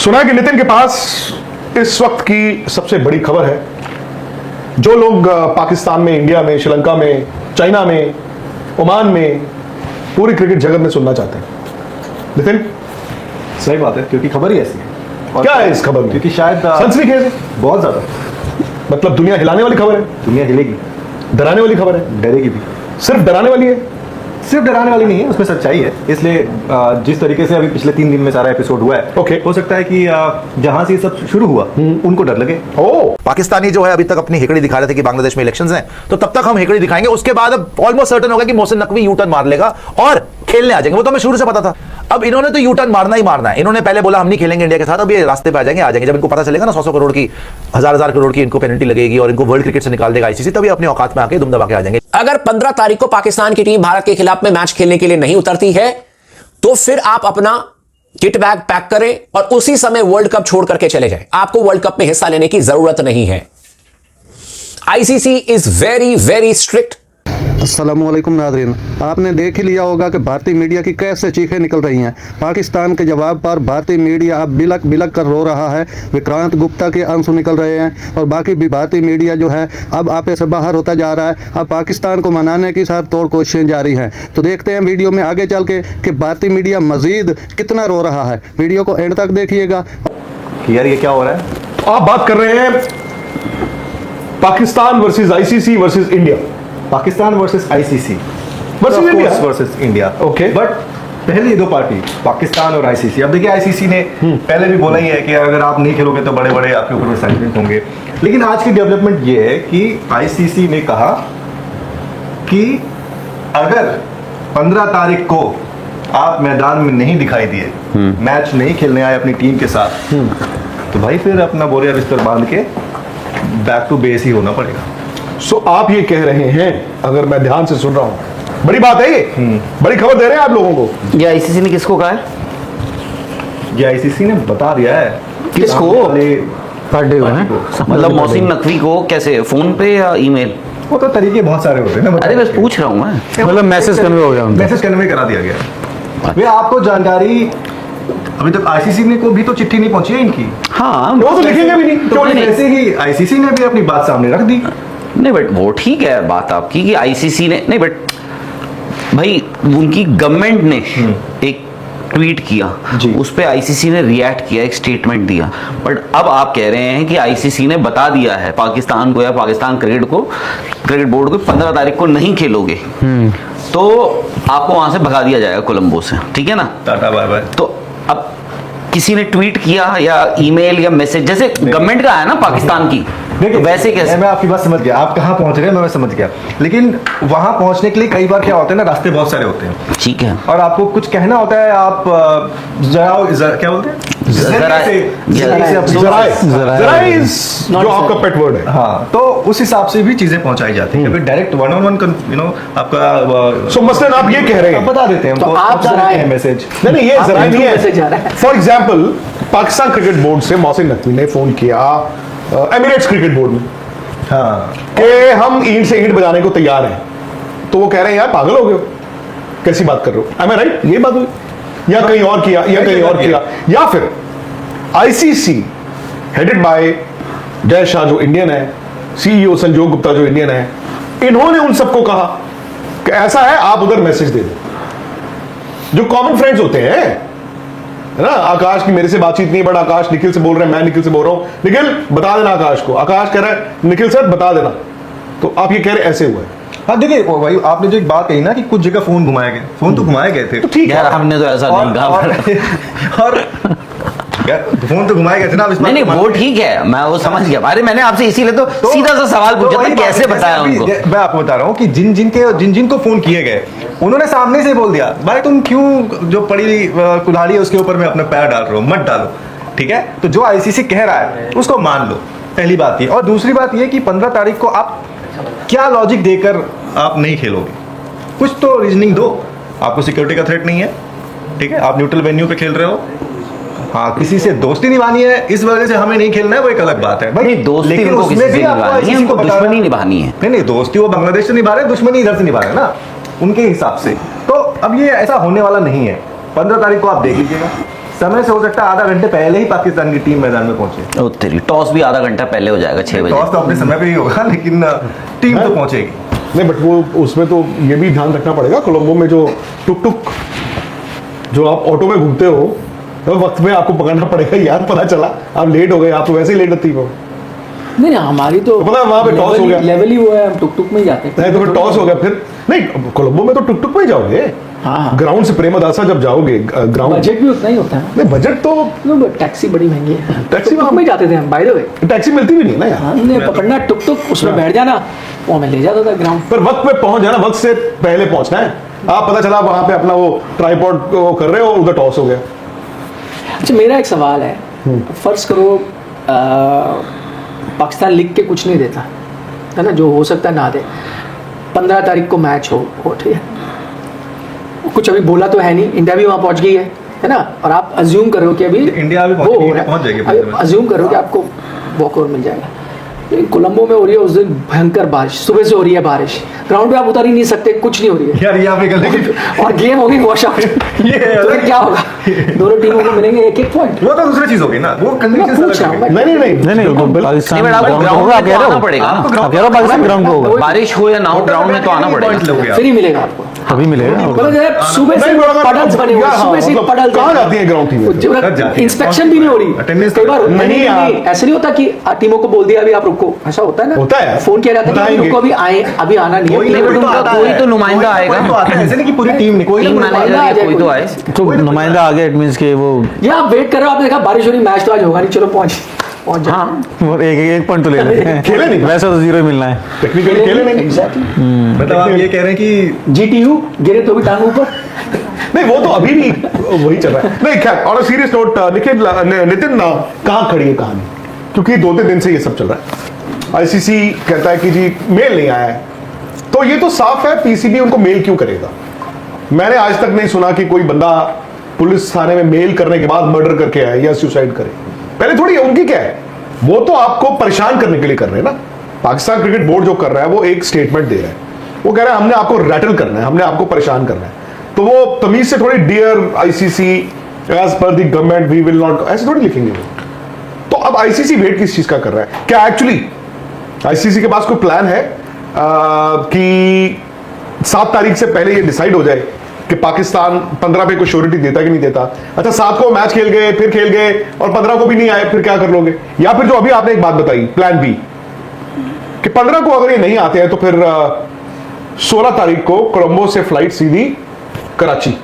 सुना है कि नितिन के पास इस वक्त की सबसे बड़ी खबर है। जो लोग पाकिस्तान में, इंडिया में, श्रीलंका में, चाइना में, ओमान में, पूरी क्रिकेट जगत में सुनना चाहते हैं। नितिन, सही बात है, क्योंकि खबर ही ऐसी है। क्या है इस खबर में? क्योंकि शायद सनसनीखेज है, बहुत ज्यादा, मतलब दुनिया हिलाने वाली खबर है, दुनिया हिलेगी, डराने वाली खबर है। डरेगी भी। सिर्फ डराने वाली है? सिर्फ डराने वाली नहीं है, उसमें सच्चाई है। इसलिए जिस तरीके से अभी पिछले 3 दिन में सारा एपिसोड हुआ है, Okay. हो सकता है कि जहां से ये सब शुरू हुआ उनको डर लगे। ओ, पाकिस्तानी जो है अभी तक अपनी हेकड़ी दिखा रहे थे कि बांग्लादेश में इलेक्शंस हैं, तो तब तक हम हेकड़ी दिखाएंगे। उसके बाद अब ऑलमोस्ट सर्टेन होगा कि मोहसिन नकवी यू टर्न मार लेगा और खेलने आ जाएंगे। वो तो हमें शुरू से पता था। अब इन्होंने तो यू टर्न मारना ही मारना है। इन्होंने पहले बोला हम नहीं खेलेंगे इंडिया के साथ, अब ये रास्ते पे आ जाएंगे। जब इनको पता चलेगा ना 100 करोड़ की, 1000 करोड़ की इनको पेनल्टी लगेगी और इनको वर्ल्ड क्रिकेट से निकाल देगा आईसीसी, तभी अपने औकात में आके दुम दबा के आ जाएंगे। अगर 15 तारीख को पाकिस्तान की टीम भारत के खिलाफ में मैच खेलने के लिए नहीं उतरती है, तो फिर आप अपना किट बैग पैक करें और उसी समय वर्ल्ड कप छोड़ करके चले जाएं। आपको वर्ल्ड कप में हिस्सा लेने की जरूरत नहीं है। ICC is very very strict. अस्सलामुअलैकुम नाज़रीन, आपने देख ही लिया होगा कि भारतीय मीडिया की कैसे चीखें निकल रही हैं। पाकिस्तान के जवाब पर भारतीय मीडिया अब बिलक बिलक कर रो रहा है। विक्रांत गुप्ता के आंसू निकल रहे हैं और बाकी भी भारतीय मीडिया जो है अब आपे से बाहर होता जा रहा है। अब पाकिस्तान को मनाने की साथ तौर कोशिशें जारी हैं। तो देखते हैं वीडियो में आगे चल के कि भारतीय मीडिया मजीद कितना रो रहा है। वीडियो को एंड तक देखिएगा कि यार ये क्या हो रहा है। आप बात कर रहे हैं Pakistan versus ICC versus India. Pakistan versus ICC versus India versus India. Okay. But पहले ये दो पार्टी पाकिस्तान और आईसीसी। अब देखिए, आईसीसी ने पहले भी बोला ही है कि अगर आप नहीं खेलोगे तो बड़े बड़े आपके ऊपर सैंक्शन होंगे। लेकिन आज की डेवलपमेंट ये है कि आईसीसी ने कहा कि अगर 15 तारीख को आप मैदान में नहीं दिखाई दिए, मैच नहीं खेलने आए अपनी टीम के साथ, तो भाई फिर अपना बोरिया बिस्तर बांध के बैक टू बेस ही होना पड़ेगा। सो आप ये कह रहे हैं, अगर मैं ध्यान से सुन रहा हूं, बड़ी बात है ये, बड़ी खबर दे रहे हैं आप लोगों को। ये आईसीसी ने किसको कहा है? ये आईसीसी ने बता दिया है। किसको? पढ़े हुए हैं। मतलब मोहसिन नकवी को कैसे, फोन पे या ईमेल? वो तो तरीके बहुत सारे होते हैं ना। अरे बस पूछ रहा हूँ मैं। मतलब मैसेज कन्वे हो गया उनका। मैसेज कन्वे करा दिया गया। वे आपको जानकारी अभी तक आईसीसी ने को भी तो चिट्ठी नहीं पहुंची है इनकी। हाँ, वो तो लिखेंगे भी नहीं। तो वैसे ही आईसीसी ने भी अपनी बात सामने रख दी। नहीं बट वो ठीक है बात आपकी कि आईसीसी ने, नहीं बट भाई उनकी गवर्नमेंट ने एक ट्वीट किया, उस पे आईसीसी ने रिएक्ट किया, एक स्टेटमेंट दिया। बट अब आप कह रहे हैं कि आईसीसी ने बता दिया है पाकिस्तान को या पाकिस्तान क्रिकेट बोर्ड को 15 तारीख को नहीं खेलोगे तो आपको वहां से भगा दिया जाएगा कोलंबो से, ठीक है ना? Tata bye bye. तो अब किसी ने ट्वीट किया या ईमेल या मैसेज, जैसे गवर्नमेंट का है ना पाकिस्तान की, देखिए वैसे कैसे? मैं आपकी बात समझ गया, आप कहाँ पहुंच रहे हैं मैं समझ गया। लेकिन वहां पहुंचने के लिए कई बार क्या होता है ना, रास्ते बहुत सारे होते हैं, ठीक है, और आपको कुछ कहना होता है। आप क्या बोलते हैं, जराए जो आपका पेट वर्ड है। हाँ, तो उस हिसाब से भी चीजें पहुंचाई जाती हैं। अभी डायरेक्ट वन ऑन वन आपका सो मसलन आप ये कह रहे हैं, बता देते हैं तो आप जराए मैसेज। नहीं ये जराए नहीं है। For example Pakistan cricket board से मोहसिन नकवी ने फोन किया एमिरेट्स क्रिकेट बोर्ड में, हाँ, कि हम ईंट से ईंट बजाने को तैयार हैं। तो वो कह रहे हैं यार पागल हो गए हो, कैसी बात कर रहे हो? Am I right? ये बात हुई, या कहीं और किया, या कहीं और किया, या फिर ICC headed by Jay Shah जो इंडियन है, सीईओ संजोग गुप्ता जो इंडियन है, इन्होंने उन सबको कहा कि ऐसा है आप उधर मैसेज दे दो। जो कॉमन फ्रेंड्स होते हैं है ना, आकाश की मेरे से बातचीत नहीं, बट आकाश निखिल से बोल रहे हैं, मैं निखिल से बोल रहा हूं, निखिल बता देना आकाश को। आकाश कह रहा है निखिल सर बता देना। तो आप ये कह रहे ऐसे हुआ है। हाँ देखिए भाई, आपने जो एक बात कही ना कि कुछ जगह फोन घुमाए गए, फोन तो घुमाए गए थे, तो ठीक यार है, हमने तो ऐसा नहीं कहा। और यार फोन तो घुमाए गए थे ना। नहीं वो ठीक है, मैं वो समझ गया। अरे मैंने आपसे इसीलिए तो सीधा सा सवाल पूछा था, कैसे बताया उनको? मैं आपको बता रहा हूँ कि जिन को फोन किए गए उन्होंने सामने से बोल दिया, भाई तुम क्यों जो पड़ी कुल्हाड़ी है उसके ऊपर में अपना पैर डाल रहे हो, मत डालो, ठीक है? तो जो आईसीसी कह रहा है उसको मान लो, पहली बात ये। और दूसरी बात ये कि 15 तारीख को आप क्या लॉजिक देकर आप नहीं खेलोगे? कुछ तो रीजनिंग दो। आपको सिक्योरिटी का थ्रेट नहीं है, ठीक है, आप न्यूट्रल वेन्यू पे खेल रहे हो, हाँ, किसी से दोस्ती निभानी है, इस वजह से हमें नहीं खेलना है, वो एक अलग बात है भाई। नहीं, दोस्ती लेकिन उनको उसमें किसी से भी आपको निभानी है, उनको दुश्मनी निभानी है। नहीं, दोस्ती वो बांग्लादेश से निभा रहे हैं, दुश्मनी इधर से निभा रहे हैं ना उनके हिसाब से। तो अब ये ऐसा होने वाला नहीं है। 15 तारीख को आप देख लीजिएगा, समय से हो सकता है आधा घंटे पहले ही पाकिस्तान की टीम मैदान में पहुंचे। ओ तेरी टॉस भी आधा घंटा पहले हो जाएगा 6 बजे। टॉस तो अपने समय पे ही होगा, लेकिन टीम तो पहुंचेगी। नहीं बट वो उसमें तो ये भी ध्यान रखना पड़ेगा, कोलंबो में जो टुक टुक जो आप ऑटो में घूमते हो तो वक्त में आपको पकड़ना पड़ेगा यार। पता चला आप लेट हो गए, आप तो वैसे ही लेट रहती हो। नहीं हमारी तो पता है वहाँ पे टॉस हो गया, लेवल ही हुआ है, हम टुक टुक में ही जाते हैं। नहीं तो फिर टॉस हो गया, फिर नहीं कोलंबो में तो टुक टुक में ही जाओगे। हाँ। ग्राउंड से प्रेमदासा जब जाओगे ग्राउंड, बजट भी उतना ही होता है। नहीं बजट तो टैक्सी बड़ी महंगी है। टैक्सी टुक में जाते थे हम, बाय द वे। टैक्सी मिलती भी नहीं ना यार। हमने पकड़ना टुक टुक, उसमें बैठ जाना, वो हमें ले जाता था ग्राउंड। पर वक्त पे पहुंच जाना, वक्त से पहले पहुंचना है। आप पता चला वहां पे अपना वो ट्राइपॉड कर रहे हो, उधर टॉस हो गया। अच्छा मेरा एक सवाल है, फर्ज करो पाकिस्तान लिख के कुछ नहीं देता है ना, जो हो सकता है ना दे। 15 तारीख को मैच हो ठीक है, कुछ अभी बोला तो है नहीं, इंडिया भी वहाँ पहुँच गई है ना, और आप अज्यूम कर रहे हो कि अभी इंडिया भी पहुंच जाएगी, अज्यूम कर रहे हो कि आपको वॉक ओवर मिल जाएगा। लेकिन कोलंबो में हो रही है उस दिन भयंकर बारिश, सुबह से हो रही है बारिश, ग्राउंड पे आप उतर ही नहीं सकते, कुछ नहीं हो रही है यार ये आपने गलती और गेम होगी वॉश आउट। तो फिर क्या होगा, दोनों टीमों को मिलेंगे एक एक पॉइंट। वो तो दूसरी चीज होगी ना, वो कंडीशन पूछ रहा हूँ मैं। नहीं नहीं बट आपको ग्राउंड में तो आना पड़ेगा। ग्राउंड होगा, बारिश हो या ना हो ग्राउंड में तो आना पड़ेगा, फिर ही मिलेगा आपको, तभी मिलेगा। मतलब जब सुबह से पडल्स बने हुए, सुबह से पडल्स कहाँ जाती है ग्राउंड टीम? इंस्पेक्शन भी नहीं हो रही, Attendance कई बार नहीं नहीं यार। ऐसे नहीं होता कि टीमों को बोल दिया अभी आप रुको, ऐसा होता है ना, होता है। फोन किया जाता है कि बताएंगे। रुको अभी आए, अभी आना नहीं है। नहीं, बट उनका कोई तो नुमाइंदा आएगा। तो आता है, ऐसे नहीं कि पूरी टीम नहीं, कोई टीम ना मैनेजर आ या जाए कोई तो कोई। आए। तो नुमाइंदा आ गया, इट मींस के वो या आप वेट कर रहे हो, आपने देखा बारिश हो रही, मैच तो आज होगा नहीं, चलो पहुंच जाओ। हाँ एक पॉइंट तो ले लेते हैं। खेले नहीं। वैसे तो 0 ही मिलना है। टेक्निकली खेले नहीं। एग्जैक्टली, मतलब आप ये कह रहे हैं कि जीटीयू गिरे तो भी टांग ऊपर। नहीं वो तो अभी भी वही चल रहा है। नहीं खैर, on a serious note Nitin कहाँ खड़ी है कहानी, क्योंकि 2-3 दिन से ये सब चल रहा है। आईसीसी कहता है कि जी मेल नहीं आया है, तो ये तो साफ है पीसीबी उनको मेल क्यों करेगा। मैंने आज तक नहीं सुना कि कोई बंदा पुलिस थाने में मेल करने के बाद मर्डर करके आए या सुसाइड करे। पहले थोड़ी उनकी क्या है, वो तो आपको परेशान करने के लिए कर रहे हैं ना। पाकिस्तान क्रिकेट बोर्ड जो कर रहा है वो एक स्टेटमेंट दे रहा है, वो कह रहा है हमने आपको रैटल करना है, हमने आपको परेशान करना है। तो वो तमीज से थोड़ी dear ICC as per the government we will not, ऐसे थोड़ी लिखेंगे वो। तो अब आईसीसी वेट किस चीज का कर रहा है? क्या एक्चुअली आईसीसी के पास कोई प्लान है कि 7 तारीख से पहले ये डिसाइड हो जाए कि पाकिस्तान 15 पे कोई श्योरिटी देता कि नहीं देता? अच्छा 7 को मैच खेल गए, फिर खेल गए और 15 को भी नहीं आए, फिर क्या कर लोगे? या फिर जो अभी आपने एक बात बताई प्लान बी, कि 15 को अगर ये नहीं आते हैं तो फिर 16 तारीख को कोलंबो से फ्लाइट सीधी कराची।